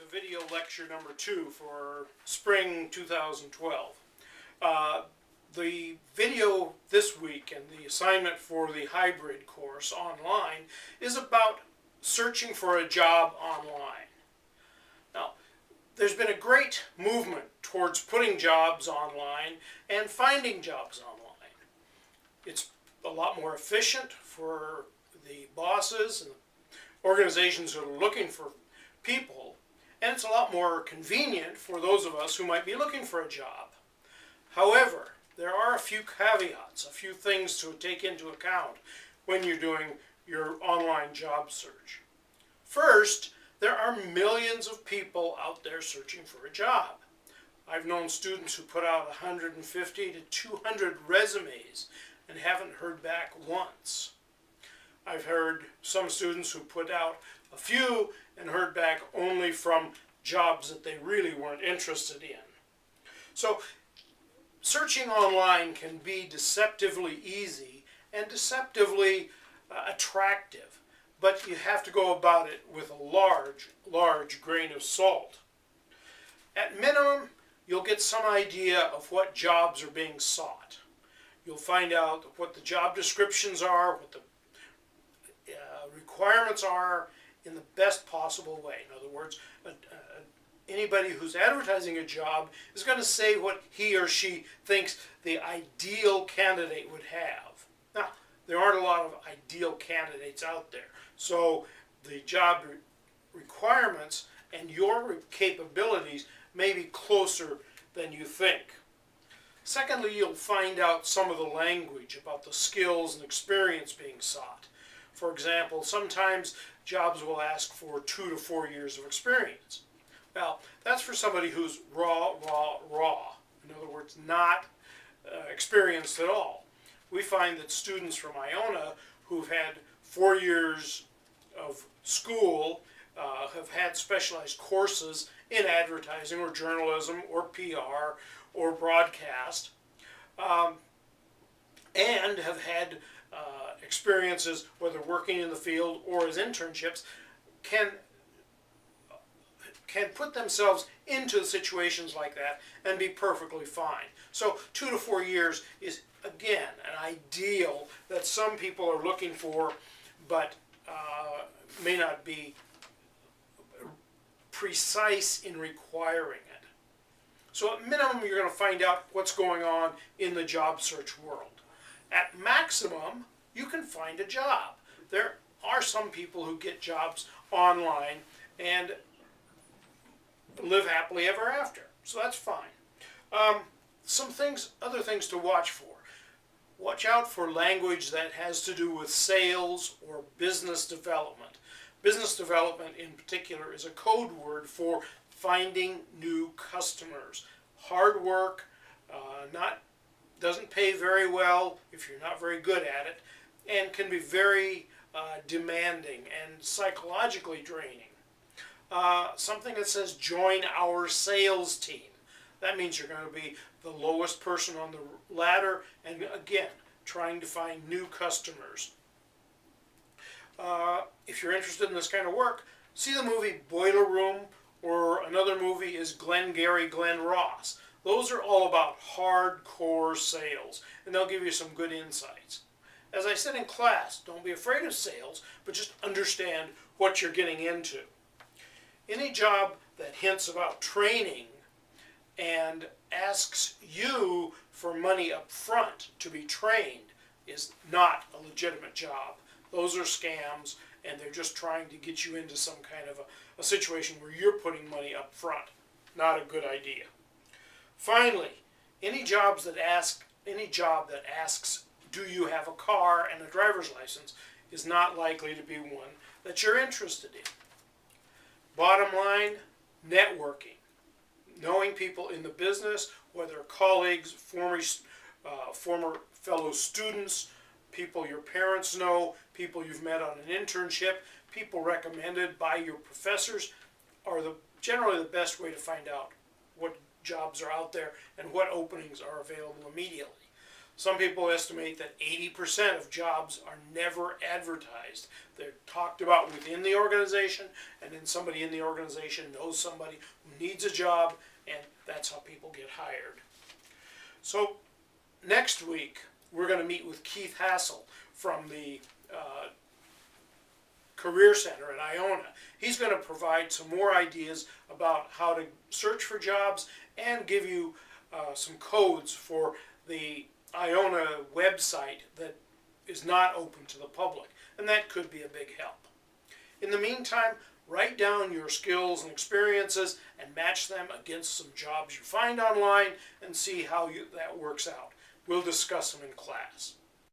to video lecture number 2 for spring 2012. The video this week and the assignment for the hybrid course online is about searching for a job online. Now, there's been a great movement towards putting jobs online and finding jobs online. It's a lot more efficient for the bosses and organizations that are looking for people, and it's a lot more convenient for those of us who might be looking for a job. However, there are a few caveats, a few things to take into account when you're doing your online job search. First, there are millions of people out there searching for a job. I've known students who put out 150 to 200 resumes and haven't heard back once. I've heard some students who put out a few and heard back only from jobs that they really weren't interested in. So searching online can be deceptively easy and deceptively attractive, but you have to go about it with a large grain of salt. At minimum, you'll get some idea of what jobs are being sought. You'll find out what the job descriptions are, what the requirements are in the best possible way. In other words, anybody who's advertising a job is going to say what he or she thinks the ideal candidate would have. Now, there aren't a lot of ideal candidates out there, so the job requirements and your capabilities may be closer than you think. Secondly, you'll find out some of the language about the skills and experience being sought. For example, sometimes jobs will ask for 2 to 4 years of experience. Well, that's for somebody who's raw. In other words, not experienced at all. We find that students from Iona who've had 4 years of school have had specialized courses in advertising or journalism or PR or broadcast, and have had experiences, whether working in the field or as internships, can put themselves into situations like that and be perfectly fine. So 2 to 4 years is, again, an ideal that some people are looking for, but may not be precise in requiring it. So at minimum, you're going to find out what's going on in the job search world. At maximum, you can find a job. There are some people who get jobs online and live happily ever after, so that's fine. Other things to watch for. Watch out for language that has to do with sales or business development. Business development in particular is a code word for finding new customers. Hard work, doesn't pay very well if you're not very good at it, and can be very demanding and psychologically draining. Something that says join our sales team. That means you're going to be the lowest person on the ladder and, again, trying to find new customers. If you're interested in this kind of work, see the movie Boiler Room, or another movie is Glengarry Glen Ross. Those are all about hardcore sales, and they'll give you some good insights. As I said in class, don't be afraid of sales, but just understand what you're getting into. Any job that hints about training and asks you for money up front to be trained is not a legitimate job. Those are scams, and they're just trying to get you into some kind of a situation where you're putting money up front. Not a good idea. Finally, any job that asks, do you have a car and a driver's license, is not likely to be one that you're interested in. Bottom line, networking. Knowing people in the business, whether colleagues, former fellow students, people your parents know, people you've met on an internship, people recommended by your professors, are generally the best way to find out what jobs are out there and what openings are available immediately. Some people estimate that 80% of jobs are never advertised. They're talked about within the organization, and then somebody in the organization knows somebody who needs a job, and that's how people get hired. So next week, we're going to meet with Keith Hassel from the Career Center at Iona. He's going to provide some more ideas about how to search for jobs and give you some codes for the Iona website that is not open to the public, and that could be a big help. In the meantime, write down your skills and experiences and match them against some jobs you find online and see how that works out. We'll discuss them in class.